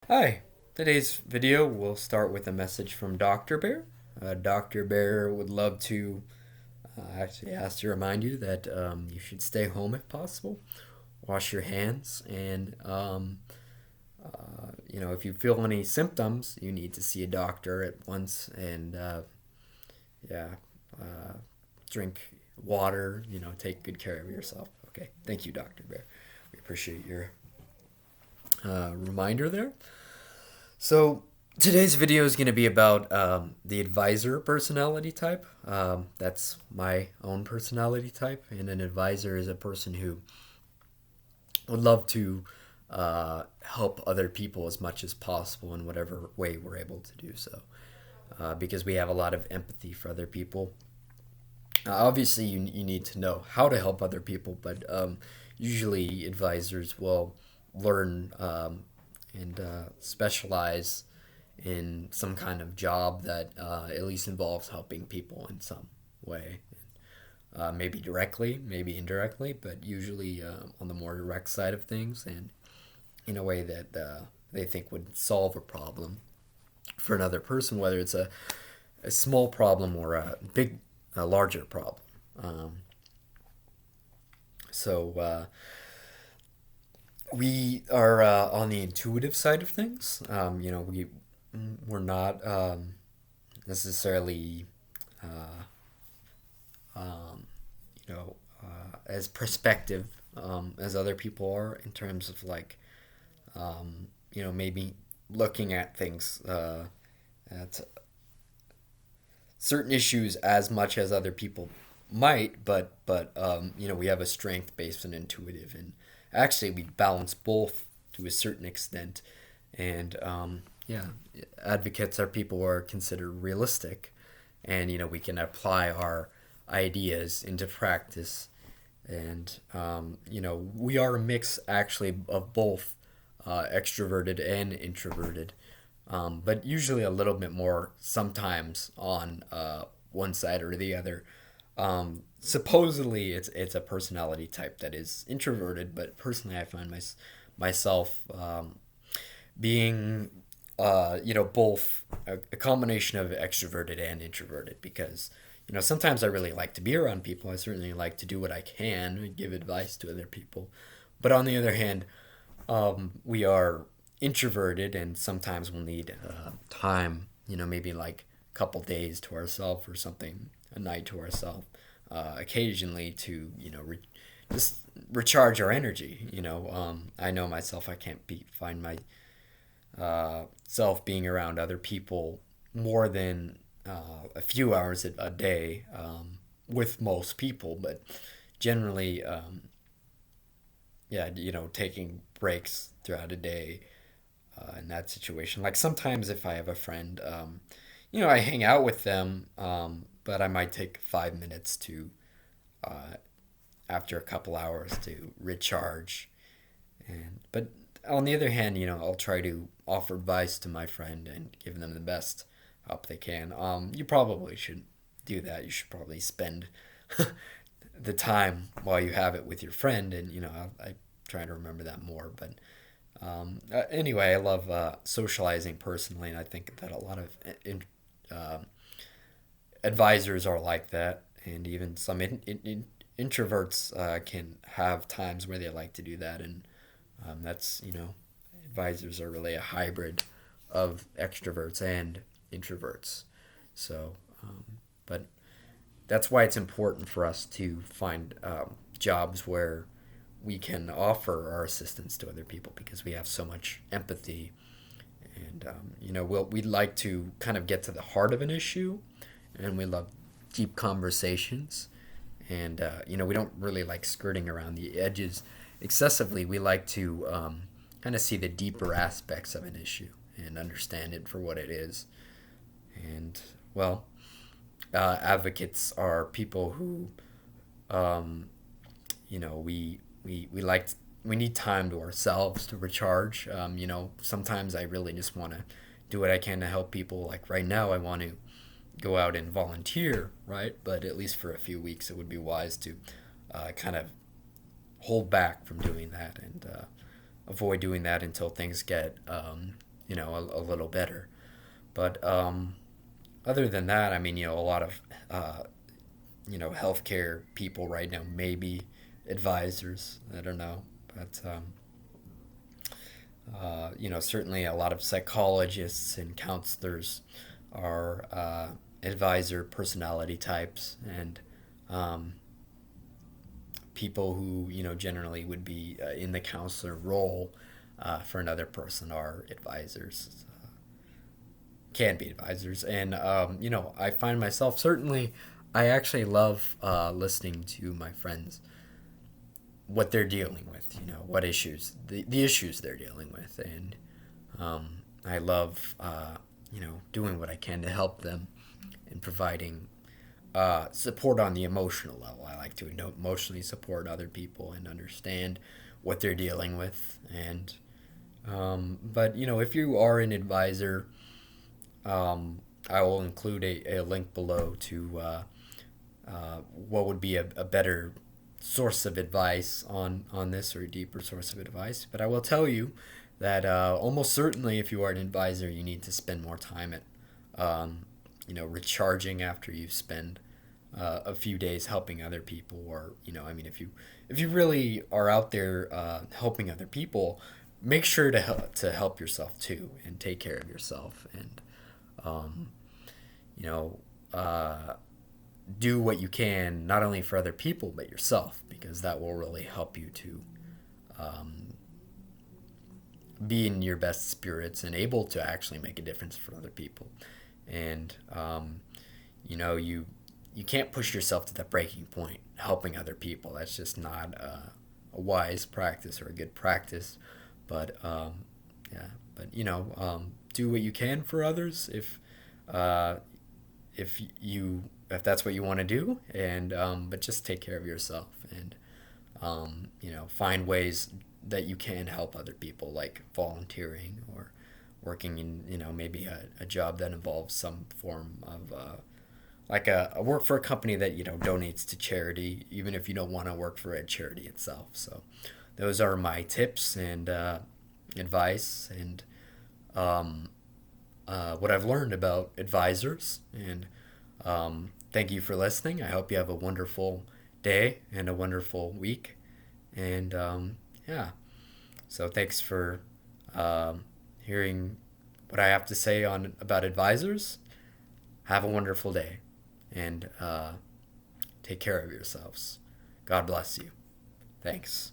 Hi, today's video will start with a message from Dr. Bear. Dr. Bear would love to actually ask to remind you that you should stay home if possible, wash your hands, and if you feel any symptoms, you need to see a doctor at once and yeah, uh, drink water, take good care of yourself. Okay, thank you, Dr. Bear. We appreciate your reminder there. So today's video is going to be about the advisor personality type. That's my own personality type, and an advisor is a person who would love to help other people as much as possible in whatever way we're able to do so, because we have a lot of empathy for other people. Obviously, you need to know how to help other people, but usually advisors will learn and specialize in some kind of job that at least involves helping people in some way. Maybe directly, maybe indirectly, but usually on the more direct side of things and in a way that they think would solve a problem for another person, whether it's a small problem or a larger problem. Um, so we are on the intuitive side of things. We're not necessarily uh, um, as perspective as other people are in terms of like maybe looking at things at certain issues as much as other people might, but we have a strength based on intuitive, and actually we balance both to a certain extent, and advocates are people who are considered realistic, and we can apply our ideas into practice, and we are a mix actually of both extroverted and introverted, but usually a little bit more sometimes on one side or the other. Supposedly, it's a personality type that is introverted, but personally, I find myself being both a combination of extroverted and introverted because sometimes I really like to be around people. I certainly like to do what I can and give advice to other people, but on the other hand, we are introverted and sometimes we'll need time, maybe like a couple days to ourselves or something, a night to ourselves, occasionally to, just recharge our energy. I know myself, I can't find my self being around other people more than a few hours a day with most people, but generally, yeah, taking breaks throughout a day in that situation. Like sometimes if I have a friend, I hang out with them, but I might take 5 minutes to, uh, after a couple hours, to recharge. But on the other hand, I'll try to offer advice to my friend and give them the best help they can. You probably should do that. You should probably spend the time while you have it with your friend, and I try to remember that more. But anyway, I love socializing personally, and I think that a lot of uh, advisors are like that, and even some introverts can have times where they like to do that, and that's advisors are really a hybrid of extroverts and introverts. So, but that's why it's important for us to find jobs where we can offer our assistance to other people because we have so much empathy, and we'd like to kind of get to the heart of an issue, and we love deep conversations, and we don't really like skirting around the edges excessively. We like to kind of see the deeper aspects of an issue and understand it for what it is. And well, advocates are people who, um, we like we need time to ourselves to recharge. Sometimes I really just want to do what I can to help people. Like right now, I want to go out and volunteer, right? But at least for a few weeks, it would be wise to kind of hold back from doing that and avoid doing that until things get a little better. But other than that, I mean, a lot of healthcare people right now may be advisors. I don't know, but certainly a lot of psychologists and counselors are advisor personality types, and um, people who generally would be in the counselor role for another person are advisors, can be advisors. And I find myself, certainly I actually love listening to my friends, what they're dealing with, what issues, the issues they're dealing with. And I love doing what I can to help them and providing support on the emotional level. I like to emotionally support other people and understand what they're dealing with. And but if you are an advisor, I will include a link below to what would be a better source of advice on this, or a deeper source of advice. But I will tell you that almost certainly, if you are an advisor, you need to spend more time at recharging after you spend a few days helping other people. Or I mean, if you really are out there helping other people, make sure to help yourself too, and take care of yourself. And um, you know uh, do what you can, not only for other people but yourself, because that will really help you to um, be in your best spirits and able to actually make a difference for other people. And you can't push yourself to that breaking point helping other people. That's just not a wise practice or a good practice. But yeah, but do what you can for others, uh, if that's what you want to do. And but just take care of yourself, and find ways that you can help other people, like volunteering, or working in maybe a job that involves some form of like a work for a company that donates to charity, even if you don't want to work for a charity itself. So those are my tips and advice, and um, what I've learned about advisors. And thank you for listening. I hope you have a wonderful day and a wonderful week. And yeah, so thanks for hearing what I have to say on about advisors. Have a wonderful day, and take care of yourselves. God bless you. Thanks.